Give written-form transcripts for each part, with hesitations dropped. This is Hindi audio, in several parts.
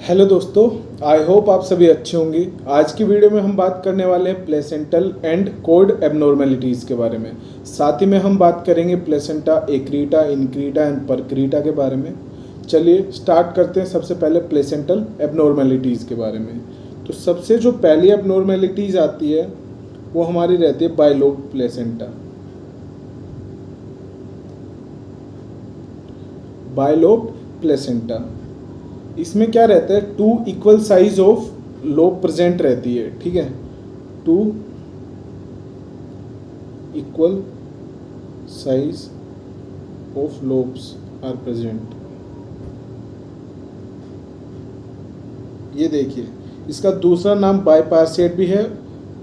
हेलो दोस्तों, आई होप आप सभी अच्छे होंगे। आज की वीडियो में हम बात करने वाले हैं प्लेसेंटल एंड कोड एबनॉर्मेलिटीज़ के बारे में। साथ ही में हम बात करेंगे प्लेसेंटा एक्रीटा, इनक्रीटा एंड परक्रीटा के बारे में। चलिए स्टार्ट करते हैं। सबसे पहले प्लेसेंटल एबनॉर्मेलिटीज़ के बारे में। तो सबसे जो पहली एबनॉर्मेलिटीज़ आती है वो हमारी रहती है बाइलोब प्लेसेंटा। बाइलोब प्लेसेंटा, इसमें क्या रहता है, two equal size of lobe present रहती है। ठीक है, two equal size of lobes are present. ये देखिए, इसका दूसरा नाम बाइपार्सिएट भी है।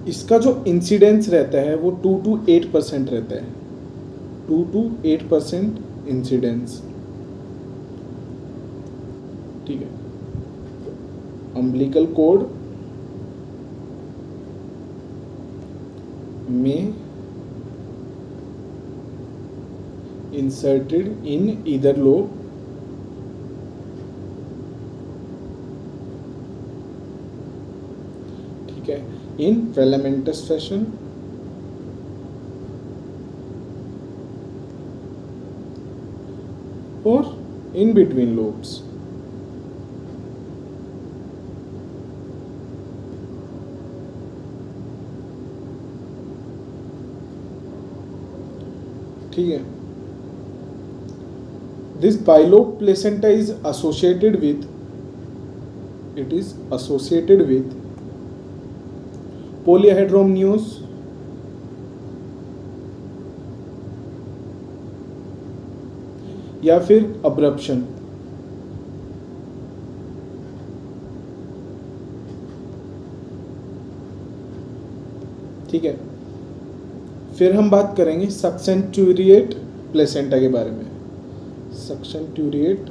इसका जो इंसिडेंस रहता है वो 2 to 8% रहता है। 2 to 8% इंसिडेंस। ठीक है, अम्बिलिकल कोड में इंसर्टेड इन ईदर लोब ठीक है, इन फिलामेंटस फैशन और इन बिटवीन लोब्स। ठीक है, this bilobe placenta is associated with polyhedramnios या फिर अब्रप्शन। ठीक है, फिर हम बात करेंगे सक्सेंटुरिएट प्लेसेंटा के बारे में। सक्सेंटुरिएट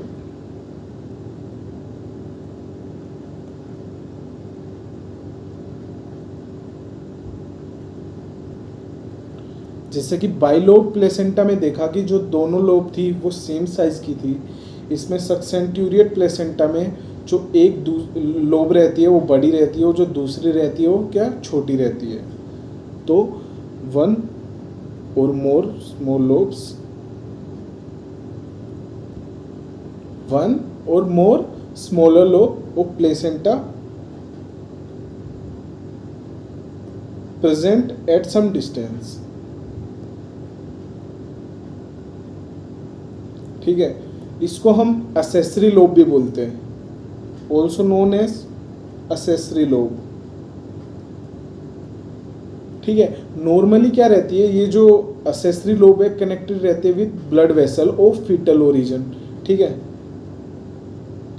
जैसे कि बाइलोब प्लेसेंटा में देखा कि जो दोनों लोब थी वो सेम साइज की थी। इसमें सक्सेंटुरिएट प्लेसेंटा में जो एक लोब रहती है वो बड़ी रहती है और जो दूसरी रहती है वो क्या छोटी रहती है। तो one or more small lobes, one or more smaller lobe of placenta present at some distance। ठीक है, इसको हम accessory lobe भी बोलते हैं, also known as accessory lobe। ठीक है, नॉर्मली क्या रहती है, ये जो एक्सेसरी लोब है कनेक्टेड रहते हैं with blood vessel of fetal origin. ठीक है,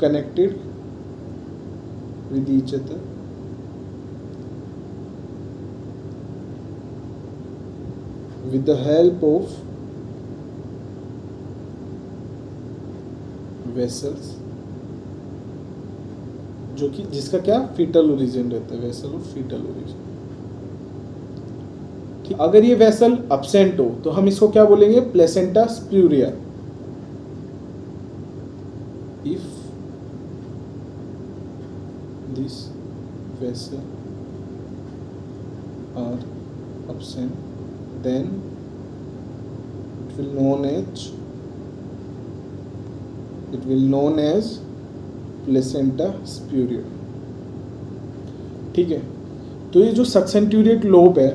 connected with each other with the help of vessels, जो कि जिसका क्या फीटल ओरिजिन रहता है, वेसल ऑफ फीटल ओरिजिन। अगर ये वेसल अब्सेंट हो तो हम इसको क्या बोलेंगे, placenta spuria. If this vessel are absent then it will known as placenta spuria. ठीक है, तो ये जो सक्सेंटुरिएट लोब है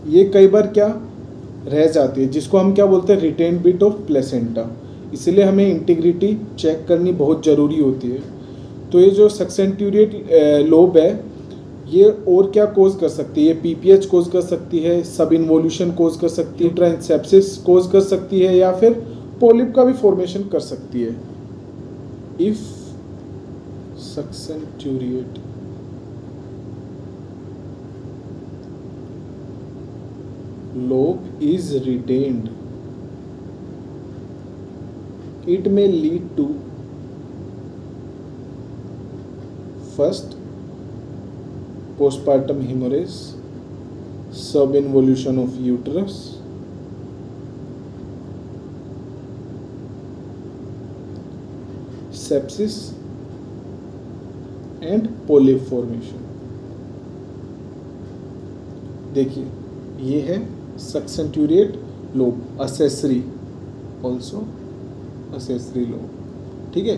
ये कई बार क्या रह जाती है, जिसको हम क्या बोलते हैं, रिटेन बिट ऑफ प्लेसेंटा। इसलिए हमें इंटीग्रिटी चेक करनी बहुत ज़रूरी होती है। तो ये जो सक्सेंटुरिएट लोब है ये और क्या कोज कर सकती है, ये पीपीएच कोज कर सकती है, सब इन्वोल्यूशन कोज कर सकती है, ट्रांसेप्सिस कोज कर सकती है, या फिर पॉलिप का भी फॉर्मेशन कर सकती है। If succenturiate lobe is retained, it may lead to first postpartum hemorrhage, subinvolution of uterus, sepsis and polyp formation. देखिए ये है succenturiate lobe, accessory, also accessory lobe, ठीक है,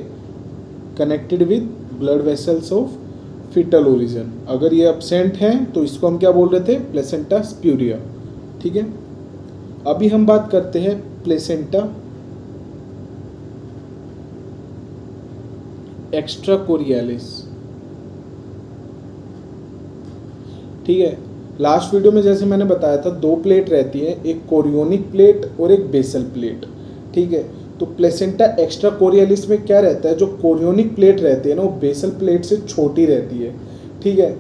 connected with blood vessels of fetal origin. अगर ये एब्सेंट है तो इसको हम क्या बोल रहे थे, प्लेसेंटा स्प्यूरिया, ठीक है। अभी हम बात करते हैं प्लेसेंटा एक्स्ट्राकोरियलिस, ठीक है। लास्ट वीडियो में जैसे मैंने बताया था दो प्लेट रहती है, एक कोरियोनिक प्लेट और एक बेसल प्लेट, ठीक है। तो प्लेसेंटा एक्स्ट्राकोरियलिस में क्या रहता है, जो कोरियोनिक प्लेट रहती है ना वो बेसल प्लेट से छोटी रहती है, ठीक है,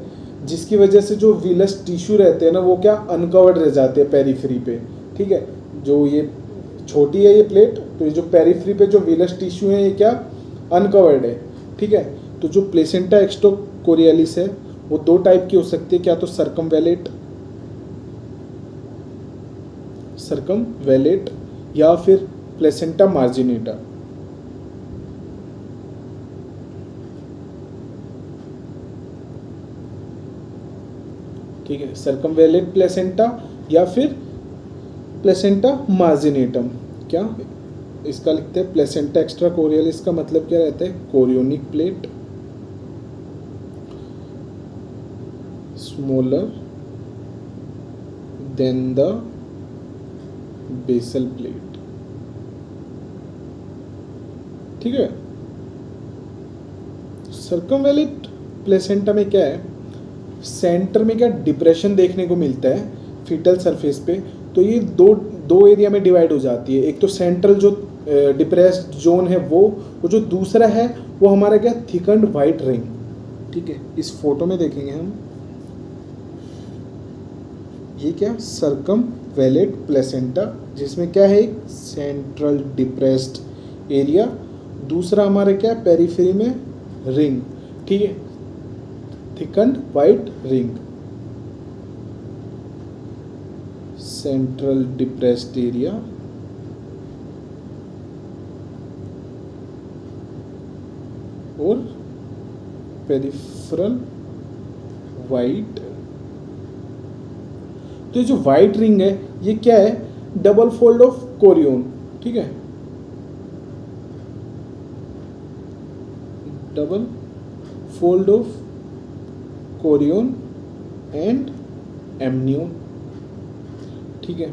जिसकी वजह से जो विलस टिश्यू रहते हैं ना वो क्या अनकवर्ड रह जाते हैं पेरिफेरी पे, ठीक है। जो ये छोटी है ये प्लेट, तो ये जो पेरिफेरी पे जो विलस टिश्यू है ये क्या अनकवर्ड है, ठीक है। तो जो प्लेसेंटा एक्स्ट्राकोरियलिस है वो दो टाइप की हो सकती है, क्या तो सर्कमवेलेट या फिर प्लेसेंटा मार्जिनेटा, ठीक है, सर्कमवेलेट प्लेसेंटा या फिर प्लेसेंटा मार्जिनेटम। क्या इसका लिखते हैं प्लेसेंटा एक्स्ट्राकोरियलिस का मतलब क्या रहता है, chorionic plate smaller than the basal plate, ठीक है। सर्कमवेलेट प्लेसेंटा में क्या है, सेंटर में क्या डिप्रेशन देखने को मिलता है फीटल सरफेस पे, तो ये दो एरिया में डिवाइड हो जाती है। एक तो सेंट्रल जो डिप्रेस्ड जोन है वो जो दूसरा है वो हमारा क्या थिकन्ड वाइट रिंग, ठीक है। इस फोटो में देखेंगे हम, ये क्या सर्कमवेलेट प्लेसेंटा, जिसमें क्या है एक सेंट्रल डिप्रेस्ड एरिया, दूसरा हमारे क्या पेरिफेरी में रिंग, ठीक है, thickened white ring, central depressed area और पेरिफेरल वाइट। तो ये जो वाइट रिंग है ये क्या है, डबल फोल्ड ऑफ कोरियोन, ठीक है, double fold of chorion and amnion, ठीक है।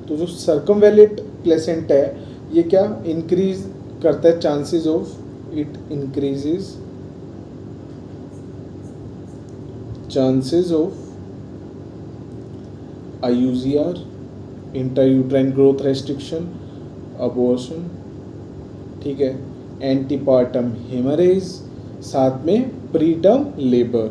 तो जो सर्कमवेलेट प्लेसेंटा है ये क्या इंक्रीज करता है chances of, it increases chances of IUGR, intrauterine growth restriction, abortion, ठीक है, एंटीपार्टम हेमरेज, साथ में प्रीटर्म लेबर,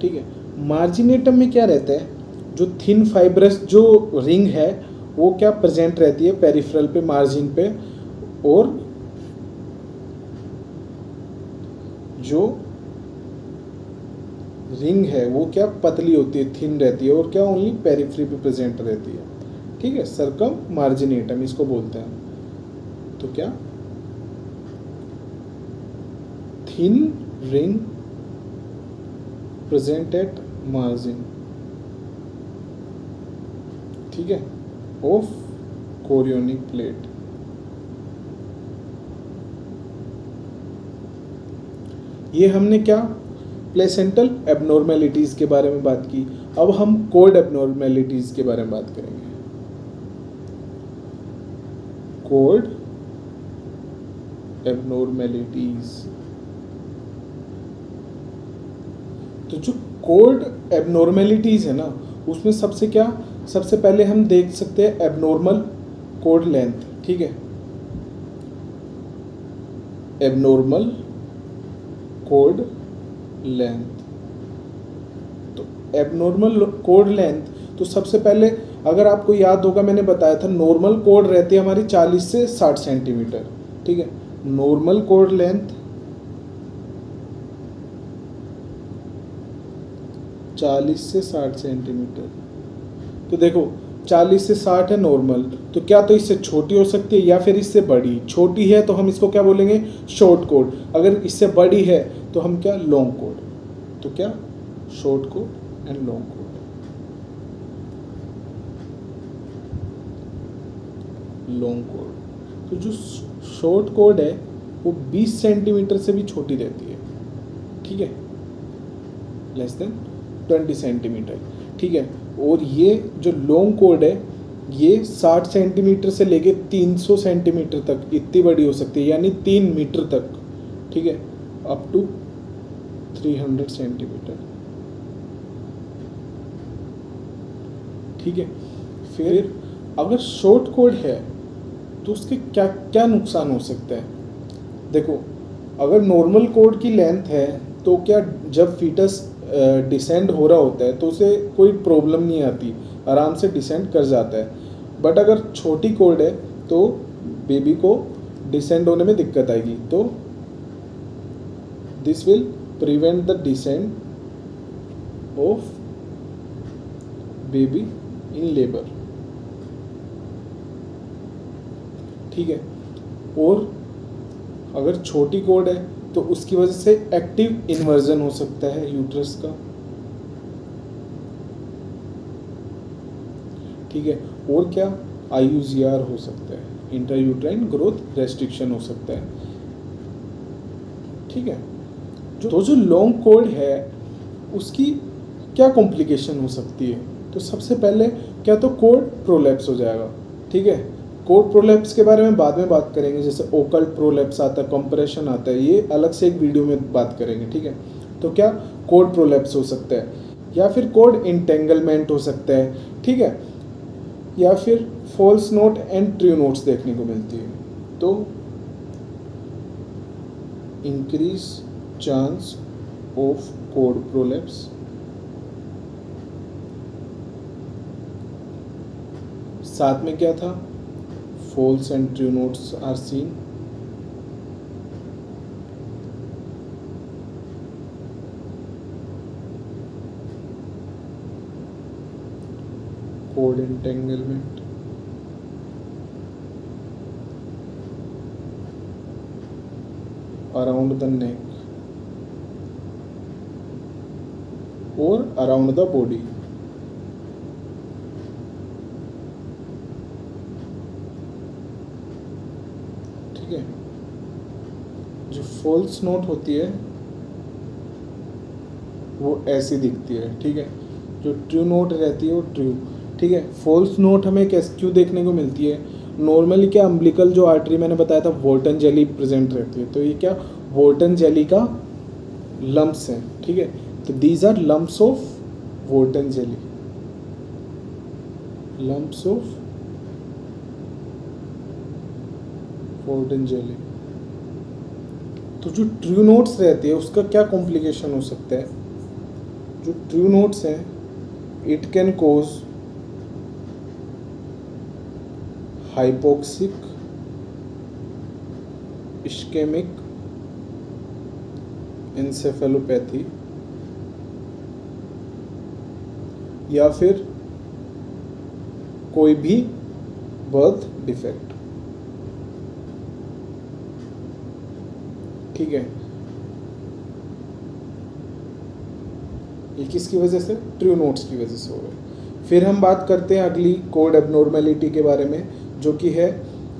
ठीक है। मार्जिनेटम में क्या रहता है, जो थिन फाइब्रस जो रिंग है वो क्या प्रेजेंट रहती है पेरिफेरल पे, मार्जिन पे, और जो रिंग है वो क्या पतली होती है, थिन रहती है, और क्या ओनली पेरिफेरी पे प्रेजेंट रहती है, ठीक है, सर्कम मार्जिनेटम इसको बोलते हैं। तो क्या thin ring present at margin, ठीक है, ऑफ कोरियोनिक प्लेट। ये हमने क्या प्लेसेंटल एबनॉर्मेलिटीज के बारे में बात की। अब हम कोड एबनॉर्मेलिटीज के बारे में बात करेंगे। कोड एबनॉर्मेलिटीज, तो जो कोड एबनॉर्मेलिटीज है ना उसमें सबसे पहले हम देख सकते हैं एबनॉर्मल कोड लेंथ, ठीक है, एबनॉर्मल कोड लेंथ। तो एबनॉर्मल कोड लेंथ, तो सबसे पहले अगर आपको याद होगा मैंने बताया था नॉर्मल कोड रहती है हमारी 40 से 60 सेंटीमीटर, ठीक है, नॉर्मल कोड लेंथ 40 से 60 सेंटीमीटर। तो देखो 40 से 60 है नॉर्मल, तो क्या तो इससे छोटी हो सकती है या फिर इससे बड़ी। छोटी है तो हम इसको क्या बोलेंगे, शॉर्ट कोड। अगर इससे बड़ी है तो हम क्या, लॉन्ग कोड। तो क्या, short code and long code. Long code, तो जो शॉर्ट कोड है वो 20 सेंटीमीटर से भी छोटी रहती है, ठीक है, लेस देन 20 सेंटीमीटर, ठीक है। और ये जो लॉन्ग कोड है ये 60 सेंटीमीटर से लेके 300 सेंटीमीटर तक इतनी बड़ी हो सकती है, यानी 3 मीटर तक, ठीक है, अप टू 300 सेंटीमीटर, ठीक है। फिर अगर शॉर्ट कोड है तो उसके क्या क्या नुकसान हो सकते हैं। देखो, अगर नॉर्मल कोड की लेंथ है तो क्या, जब फीटस डिसेंड हो रहा होता है तो उसे कोई प्रॉब्लम नहीं आती, आराम से डिसेंड कर जाता है। बट अगर छोटी कोड है तो बेबी को डिसेंड होने में दिक्कत आएगी। तो this will prevent the descend of baby in labour, ठीक है। और अगर छोटी कोड है तो उसकी वजह से एक्टिव इन्वर्जन हो सकता है यूट्रस का, ठीक है। और क्या, IUGR हो सकता है, इंट्रायूट्राइन ग्रोथ रेस्ट्रिक्शन हो सकता है, ठीक है। जो लॉन्ग कोड है उसकी क्या कॉम्प्लिकेशन हो सकती है। तो सबसे पहले क्या, तो कोड प्रोलैप्स हो जाएगा, ठीक है। कोड प्रोलैप्स के बारे में बाद में बात करेंगे, जैसे ओकल्ट प्रोलैप्स आता है, कंप्रेशन आता है, ये अलग से एक वीडियो में बात करेंगे, ठीक है। तो क्या, कोड प्रोलैप्स हो सकता है, या फिर कोड इंटेंगलमेंट हो सकता है, ठीक है, या फिर false knot and true knots देखने को मिलती है। तो increase chance of cord prolapse, साथ में क्या था, false and true notes are seen, code entanglement, around the neck or around the body, ठीक है। जो फॉल्स नोट होती है वो ऐसी दिखती है, ठीक है। जो ट्रू नोट रहती है वो ट्रू, ठीक है। फॉल्स नोट हमें कैसे क्यों देखने को मिलती है, नॉर्मली क्या, अम्बिलिकल जो आर्टरी मैंने बताया था वॉल्टन जेली प्रेजेंट रहती है, तो ये क्या, वॉल्टन जेली का लम्प्स हैं, ठीक है। तो these are lumps of Wharton jelly, lumps of Wharton jelly. तो जो ट्रू नोट्स रहती है उसका क्या कॉम्प्लिकेशन हो सकता है। जो ट्रू नोट्स हैं, it can cause hypoxic ischemic encephalopathy, या फिर कोई भी बर्थ डिफेक्ट, ठीक है। ये किसकी वजह से, ट्रू नोट्स की वजह से हो रहा है। फिर हम बात करते हैं अगली कोड एबनॉर्मेलिटी के बारे में, जो कि है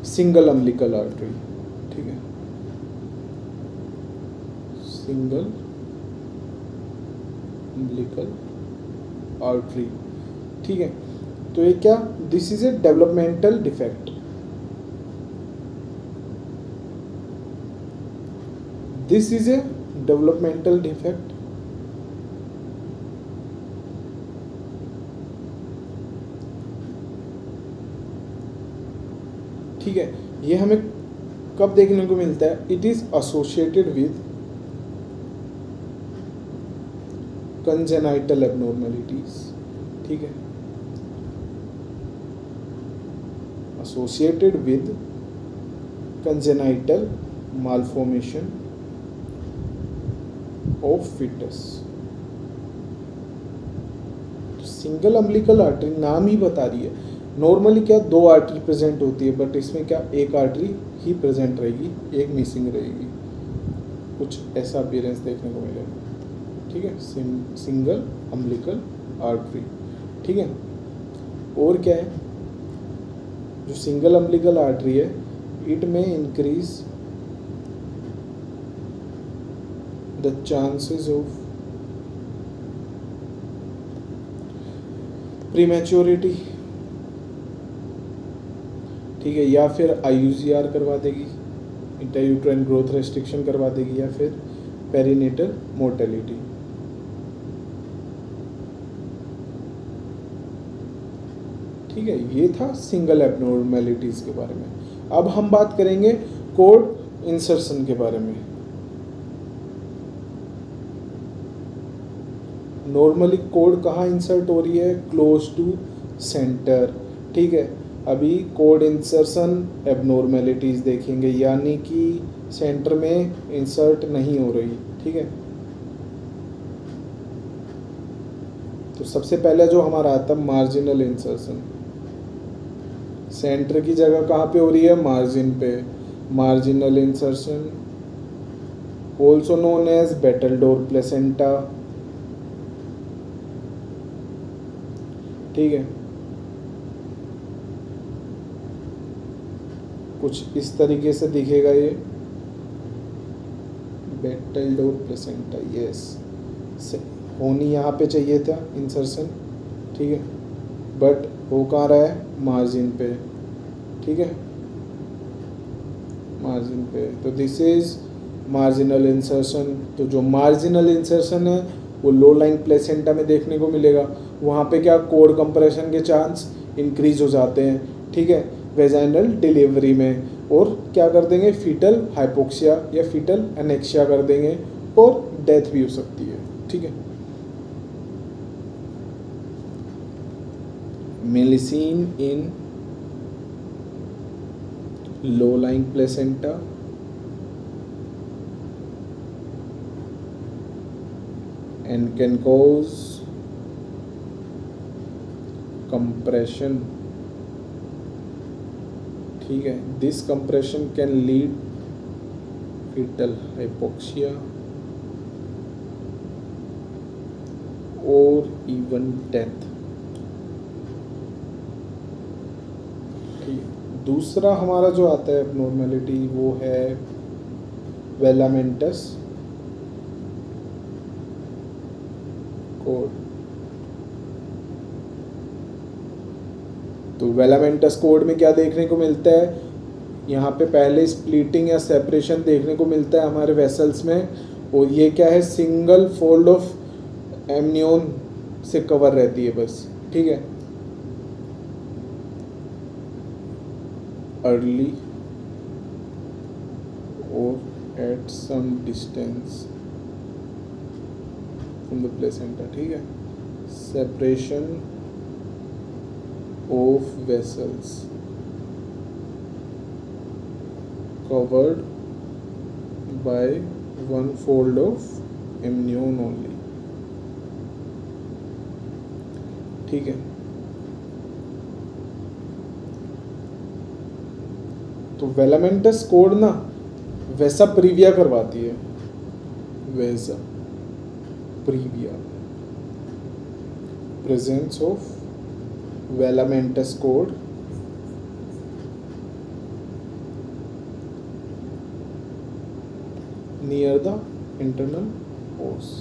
सिंगल अम्बिलिकल आर्टरी, ठीक है, सिंगल अम्बिलिकल आर्टरी, ठीक है। तो ये क्या, this is a developmental defect, this is a developmental defect, ठीक है। ये हमें कब देखने को मिलता है, it is associated with congenital abnormalities, ठीक है, associated with congenital malformation of fetus. Single umbilical artery नाम ही बता रही है, नॉर्मली क्या 2 आर्टरी प्रेजेंट होती है, बट इसमें क्या 1 आर्टरी ही प्रेजेंट रहेगी, 1 मिसिंग रहेगी। कुछ ऐसा अपीयरेंस देखने को मिलेगा, ठीक है, सिंगल अम्बिलिकल आर्टरी, ठीक है। और क्या है, जो सिंगल अम्बिलिकल आर्टरी है, इट में increase the chances of prematurity, ठीक है, या फिर IUCR करवा देगी, इंट्रायूट्राइन ग्रोथ रेस्ट्रिक्शन करवा देगी, या फिर पेरीनेटल मोर्टेलिटी। ठीक है, ये था सिंगल एबनॉर्मेलिटीज के बारे में। अब हम बात करेंगे कोड इंसर्शन के बारे में। नॉर्मली कोड कहाँ इंसर्ट हो रही है, क्लोज टू सेंटर, ठीक है। अभी कोड इंसर्शन एबनॉर्मेलिटीज देखेंगे, यानी कि सेंटर में इंसर्ट नहीं हो रही, ठीक है। तो सबसे पहले जो हमारा आता है मार्जिनल इंसर्शन, सेंटर की जगह कहाँ पे हो रही है, मार्जिन पे। Marginal insertion also known as battledore placenta, ठीक है। कुछ इस तरीके से दिखेगा ये बेटलडोर प्लेसेंटा, यस, होनी यहाँ पे चाहिए था इंसर्शन, ठीक है, बट हो कहाँ रहा है, मार्जिन पे, ठीक है, मार्जिन पे। तो दिस इज मार्जिनल इंसर्शन। तो जो मार्जिनल इंसर्शन है वो लो लाइंग प्लेसेंटा में देखने को मिलेगा। वहाँ पे क्या कोड कंप्रेशन के चांस इंक्रीज हो जाते हैं, ठीक है, वेजाइनल डिलीवरी में, और क्या कर देंगे, फीटल हाइपोक्सिया या फीटल एनेक्सिया कर देंगे, और डेथ भी हो सकती है, ठीक है। मेलिसिन इन low lying placenta and can cause compression, ठीक है। This compression can lead fetal hypoxia or even death, ठीक है। दूसरा हमारा जो आता है एबनॉर्मेलिटी वो है वेलामेंटस कोड। तो वेलामेंटस कोड में क्या देखने को मिलता है, यहाँ पे पहले स्प्लिटिंग या सेपरेशन देखने को मिलता है हमारे वेसल्स में, और ये क्या है, सिंगल फोल्ड ऑफ एमनियोन से कवर रहती है बस, ठीक है। early or at some distance from the placenta, ठीक है। separation of vessels covered by one fold of amnion only, ठीक है। तो वेलामेंटस कोड ना वैसा प्रीविया करवाती है, वैसा previa, presence of velamentous cord near the internal os.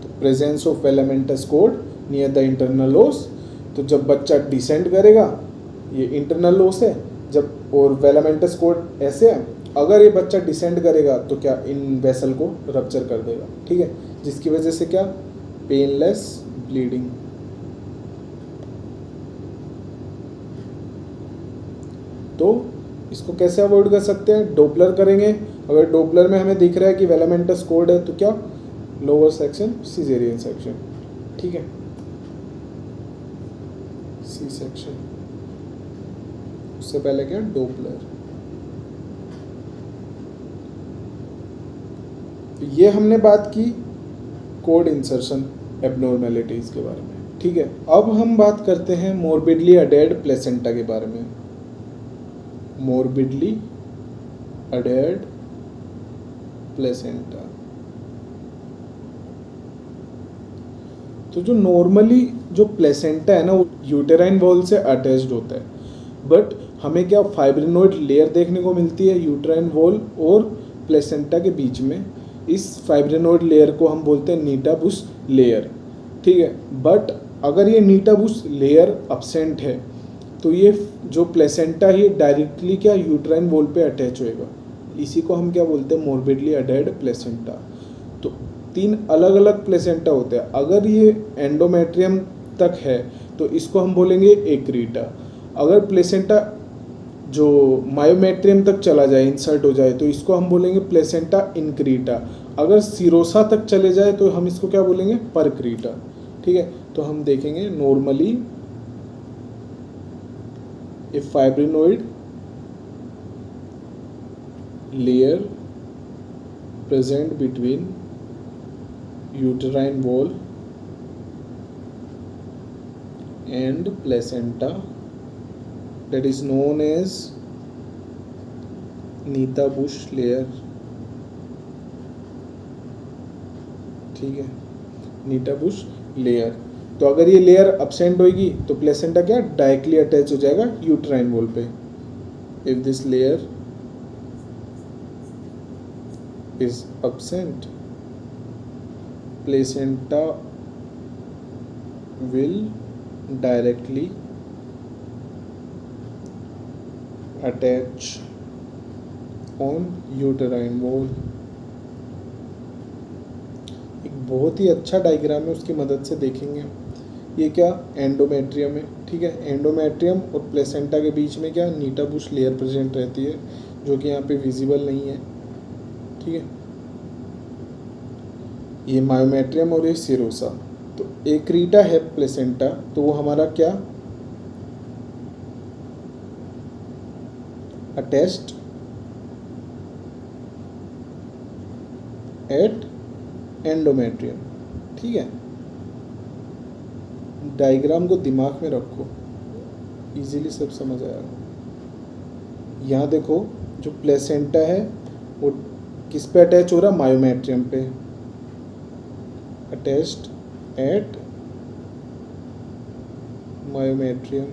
तो presence of velamentous cord near the internal os, तो जब बच्चा डिसेंड करेगा, ये इंटरनल ओस है जब, और वेलामेंटस कोड ऐसे है, अगर ये बच्चा डिसेंड करेगा तो क्या इन वेसल को रप्चर कर देगा, ठीक है, जिसकी वजह से क्या, पेनलेस ब्लीडिंग। तो इसको कैसे अवॉइड कर सकते हैं, डोपलर करेंगे। अगर डोपलर में हमें दिख रहा है कि वेलामेंटस कोड है तो क्या, लोअर सेक्शन सिजेरियन सेक्शन, ठीक है, सी सेक्शन, उससे पहले क्या, डोपलर। तो ये हमने बात की कोड इंसर्शन एबनॉर्मेलिटीज के बारे में, ठीक है, अब हम बात करते हैं मोर्बिडली अडेयर्ड प्लेसेंटा के बारे में। मोर्बिडली अडेयर्ड प्लेसेंटा, तो जो नॉर्मली जो प्लेसेंटा है ना वो यूटेराइन वॉल से अटैच्ड होता है, बट हमें क्या फाइब्रिनोइड लेयर देखने को मिलती है यूटेराइन वॉल और प्लेसेंटा के बीच में। इस फाइब्रिनोइड लेयर को हम बोलते हैं नीटाबुस लेयर, ठीक है। बट अगर ये नीटाबुस लेयर अब्सेंट है तो ये जो प्लेसेंटा है डायरेक्टली क्या यूटेराइन वॉल पे अटैच होएगा, इसी को हम क्या बोलते हैं मोर्बिडली अडेयर्ड प्लेसेंटा। तो 3 अलग अलग प्लेसेंटा होते हैं। अगर ये एंडोमेट्रियम तक है तो इसको हम बोलेंगे एक्रीटा। अगर प्लेसेंटा जो मायोमेट्रियम तक चला जाए, इंसर्ट हो जाए, तो इसको हम बोलेंगे प्लेसेंटा इनक्रीटा। अगर सिरोसा तक चले जाए तो हम इसको क्या बोलेंगे परक्रीटा, ठीक है। तो हम देखेंगे normally A fibrinoid layer present between uterine wall and placenta that is known as Nita-Busch layer, ठीक है, नीटाबुश लेयर। तो अगर ये लेयर absent होगी तो प्लेसेंटा क्या डायरेक्टली अटैच हो जाएगा यूट्राइन वॉल पे। If this layer is absent, placenta will directly attach on uterine wall। एक बहुत ही अच्छा डायग्राम है, उसकी मदद से देखेंगे। ये क्या एंडोमेट्रियम है, ठीक है। एंडोमेट्रियम और प्लेसेंटा के बीच में क्या नीटाबुश लेयर प्रेजेंट रहती है, जो कि यहाँ पे विजिबल नहीं है, ठीक है। ये मायोमेट्रियम और ये सिरोसा। तो एक्रीटा है प्लेसेंटा, तो वो हमारा क्या अटैच्ड एट एंडोमेट्रियम, ठीक है। डायग्राम को दिमाग में रखो, इजीली सब समझ आएगा। यहाँ देखो जो प्लेसेंटा है वो किस पे अटैच हो रहा है, मायोमेट्रियम पे, अटैच्ड एट मायोमेट्रियम।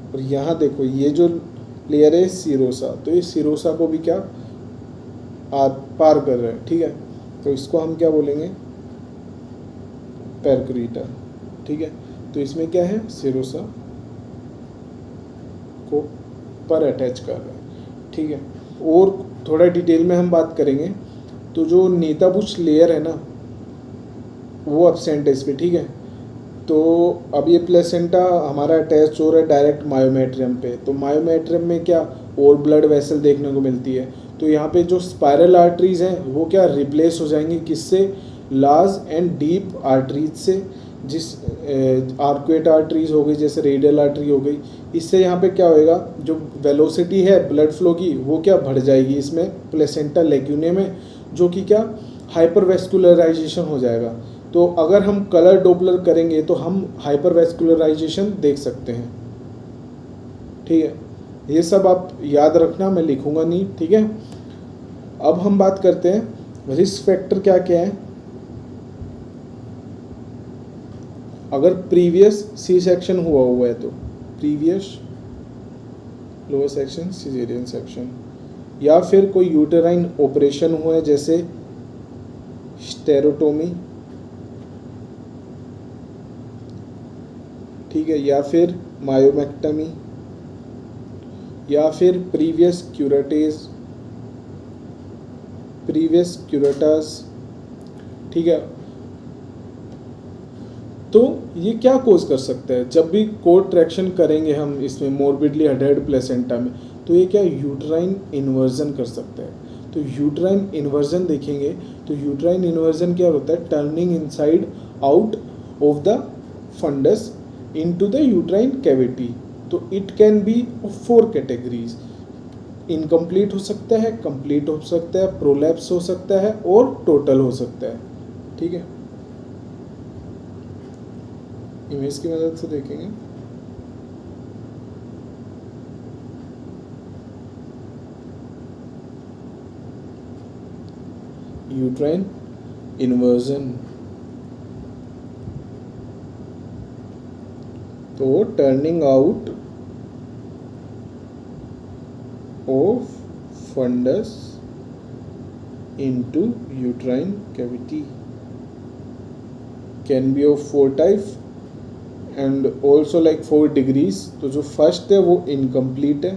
और यहाँ देखो ये जो लेयर है सिरोसा, तो ये सिरोसा को भी क्या पार कर रहा है, ठीक है। तो इसको हम क्या बोलेंगे पेरक्रीटा, ठीक है। तो इसमें क्या है सिरोसा को पर अटैच कर रहा है, ठीक है। और थोड़ा डिटेल में हम बात करेंगे तो जो नीटाबुश लेयर है ना वो एब्सेंट है इस पर, ठीक है। तो अब ये प्लेसेंटा हमारा अटैच हो रहा है डायरेक्ट मायोमेट्रियम पे, तो मायोमेट्रियम में क्या और ब्लड वेसल देखने को मिलती है। तो यहाँ पे जो स्पायरल आर्टरीज हैं वो क्या रिप्लेस हो जाएंगी किससे, लार्ज एंड डीप आर्टरीज से, जिस आर्कुएट आर्टरीज हो गई, जैसे रेडियल आर्टरी हो गई। इससे यहाँ पे क्या होएगा, जो वेलोसिटी है ब्लड फ्लो की वो क्या बढ़ जाएगी इसमें प्लेसेंटा लेग्यूने में, जो कि क्या हाइपरवेस्कुलराइजेशन हो जाएगा। तो अगर हम कलर डोपलर करेंगे तो हम हाइपरवेस्कुलराइजेशन देख सकते हैं, ठीक है। ये सब आप याद रखना, मैं लिखूंगा नहीं, ठीक है। अब हम बात करते हैं रिस्क फैक्टर क्या क्या है। अगर प्रीवियस सी सेक्शन हुआ है तो previous lower section caesarean section, या फिर कोई यूटेराइन ऑपरेशन हुआ है जैसे स्टेरोटोमी, ठीक है, या फिर मायोमेक्टमी, या फिर प्रीवियस क्यूरेटास, ठीक है। तो ये क्या कोज कर सकता है, जब भी कोड ट्रैक्शन करेंगे हम इसमें मोर्बिडली अडेयर्ड प्लेसेंटा में, तो ये क्या यूट्राइन इन्वर्जन कर सकता है। तो यूट्राइन इन्वर्जन देखेंगे तो यूट्राइन इन्वर्जन क्या होता है, turning inside out of the fundus into the uterine cavity. तो it can be of 4 categories, incomplete हो सकता है, कंप्लीट हो सकता है, प्रोलैप्स हो सकता है और टोटल हो सकता है, ठीक है। इमेज की मदद से देखेंगे। यूट्राइन इन्वर्जन, तो turning out of fundus into uterine cavity can be of 4 type and also like 4 degrees. तो जो फर्स्ट है वो इनकम्प्लीट है,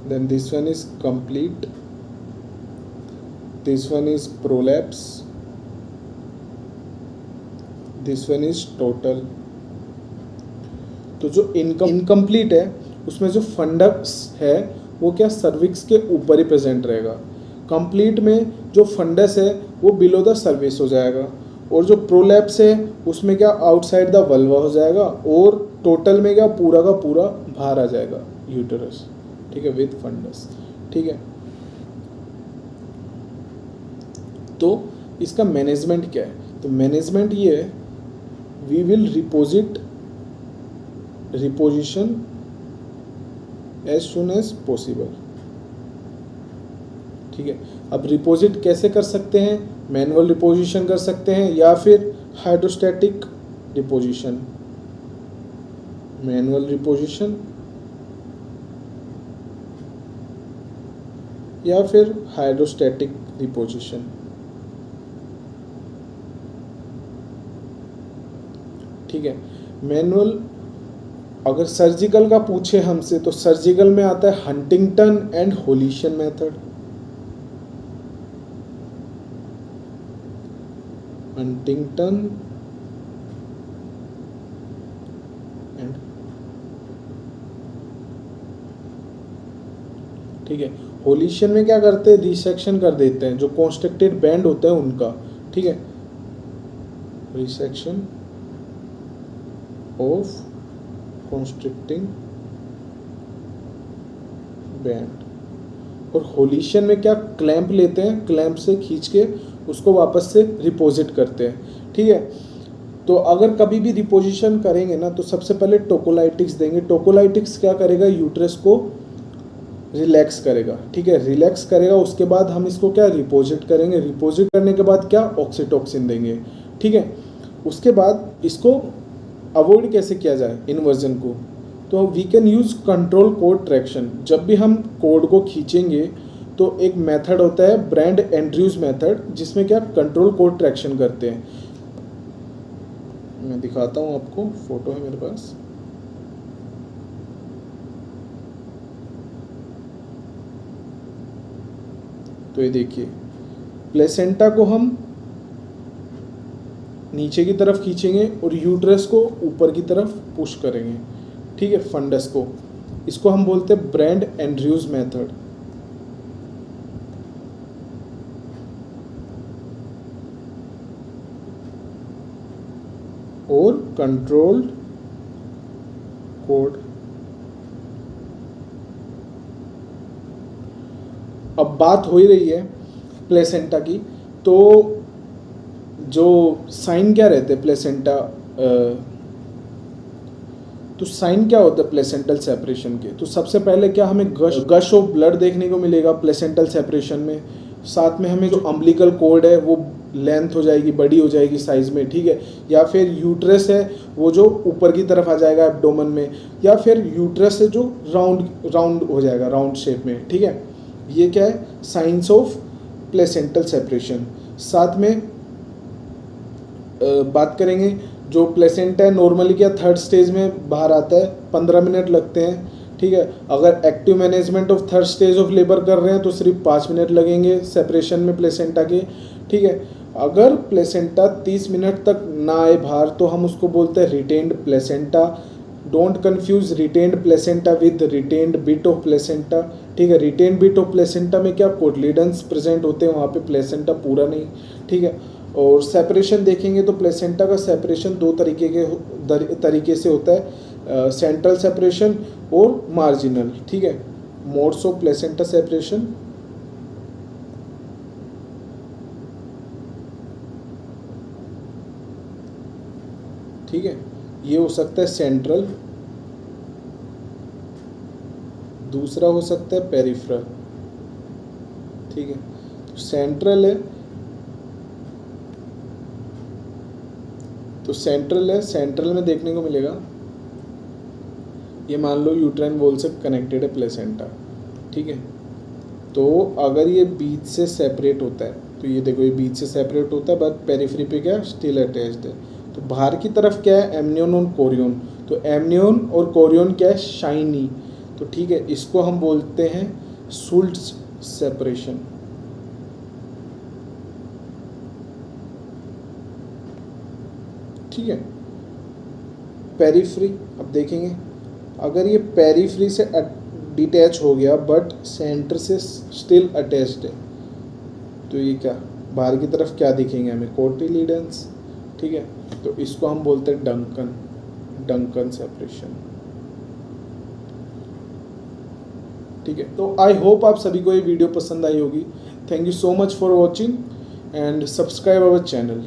then this one is complete, this one is prolapse, this one is total. तो जो इनकम्प्लीट है उसमें जो फंडस है वो क्या सर्विक्स के ऊपर ही प्रेजेंट रहेगा। कंप्लीट में जो फंडस है वो बिलो द सर्विस हो जाएगा, और जो प्रोलैप्स है उसमें क्या आउटसाइड द वल्वा हो जाएगा, और टोटल में क्या पूरा का पूरा बाहर आ जाएगा यूटेरस, ठीक है, विद फंडस, ठीक है। तो इसका मैनेजमेंट क्या है? तो मैनेजमेंट ये है, we will reposition as soon as possible, ठीक है। अब रिपोजिट कैसे कर सकते हैं? मैनुअल रिपोजिशन कर सकते हैं या फिर हाइड्रोस्टैटिक रिपोजिशन, मैनुअल रिपोजिशन या फिर हाइड्रोस्टैटिक रिपोजिशन, ठीक है। मैनुअल अगर सर्जिकल का पूछे हमसे तो सर्जिकल में आता है Huntington and Haultain method, Huntington and, ठीक है। होलिशन में क्या करते हैं? रिसेक्शन कर देते हैं जो कॉन्स्ट्रक्टेड बैंड होते हैं उनका, ठीक है, रिसेक्शन ऑफ कॉन्स्ट्रिक्टिंग बैंड। और होलिशन में क्या क्लैंप लेते हैं, क्लैंप से खींच के उसको वापस से रिपोजिट करते हैं, ठीक है। तो अगर कभी भी रिपोजिशन करेंगे ना तो सबसे पहले टोकोलाइटिक्स देंगे। टोकोलाइटिक्स क्या करेगा? यूट्रस को रिलैक्स करेगा, ठीक है, रिलैक्स करेगा। उसके बाद हम इसको क्या रिपोजिट करेंगे, रिपोजिट करने के बाद क्या ऑक्सीटोक्सिन देंगे, ठीक है। उसके बाद इसको अवॉइड कैसे किया जाए इन्वर्जन को? तो we can use control cord traction. जब भी हम कोड को खींचेंगे तो एक मेथड होता है ब्रांड एंड्रयूज मेथड, जिसमें क्या कंट्रोल कोड ट्रैक्शन करते हैं। मैं दिखाता हूँ आपको, फोटो है मेरे पास। तो ये देखिए, प्लेसेंटा को हम नीचे की तरफ खींचेंगे और यूट्रस को ऊपर की तरफ पुश करेंगे, ठीक है, फंडस को। इसको हम बोलते हैं ब्रांड एंड्रयूज मेथड। और कंट्रोल्ड कोड। अब बात हो ही रही है प्लेसेंटा की, तो जो साइन क्या रहते हैं प्लेसेंटा, तो साइन क्या होता है प्लेसेंटल सेपरेशन के? तो सबसे पहले क्या हमें गश ऑफ ब्लड देखने को मिलेगा प्लेसेंटल सेपरेशन में। साथ में हमें जो अम्बिलिकल कॉर्ड है वो लेंथ हो जाएगी, बड़ी हो जाएगी साइज में, ठीक है। या फिर यूट्रस है वो जो ऊपर की तरफ आ जाएगा एब्डोमेन में, या फिर यूट्रस है जो राउंड हो जाएगा, राउंड शेप में, ठीक है। ये क्या है? Science of placental separation. साथ में बात करेंगे जो प्लेसेंटा है नॉर्मली क्या थर्ड स्टेज में बाहर आता है, 15 मिनट लगते हैं, ठीक है। अगर active management of third stage of labour कर रहे हैं तो सिर्फ 5 मिनट लगेंगे सेपरेशन में प्लेसेंटा के, ठीक है। अगर प्लेसेंटा 30 मिनट तक ना आए बाहर तो हम उसको बोलते हैं retained placenta. Don't confuse retained placenta with retained bit of placenta, ठीक है। रिटेन्ड बिट ऑफ प्लेसेंटा में क्या कोटलीडन्स प्रेजेंट होते हैं, वहाँ पे प्लेसेंटा पूरा नहीं, ठीक है। और सेपरेशन देखेंगे तो प्लेसेंटा का सेपरेशन 2 तरीके से होता है, सेंट्रल सेपरेशन और मार्जिनल, ठीक है। मोड्स ऑफ प्लेसेंटा सेपरेशन, ये हो सकता है सेंट्रल, दूसरा हो सकता है पेरिफेरल। ठीक है, तो सेंट्रल है, तो सेंट्रल में देखने को मिलेगा, ये मान लो यूट्राइन वॉल से कनेक्टेड है प्लेसेंटा। ठीक है, तो अगर ये बीच से सेपरेट होता है, तो ये देखो ये बीच से सेपरेट होता है, बट पेरिफेरी पे क्या स्टिल अटैच्ड है। तो बाहर की तरफ क्या है, एमनियन और कोरियन। तो एमनियन और कोरियन क्या है, शाइनी। तो ठीक है, इसको हम बोलते हैं शुल्ट्ज सेपरेशन। ठीक है, पेरिफ्री, अब देखेंगे अगर ये पेरिफ्री से डिटैच हो गया बट सेंटर से स्टिल अटैच्ड है, तो ये क्या बाहर की तरफ क्या दिखेंगे हमें, कोटिलीडन्स। ठीक है, तो इसको हम बोलते हैं डंकन सेपरेशन। ठीक है, तो आई होप आप सभी को ये वीडियो पसंद आई होगी। Thank you so much for watching and subscribe our channel.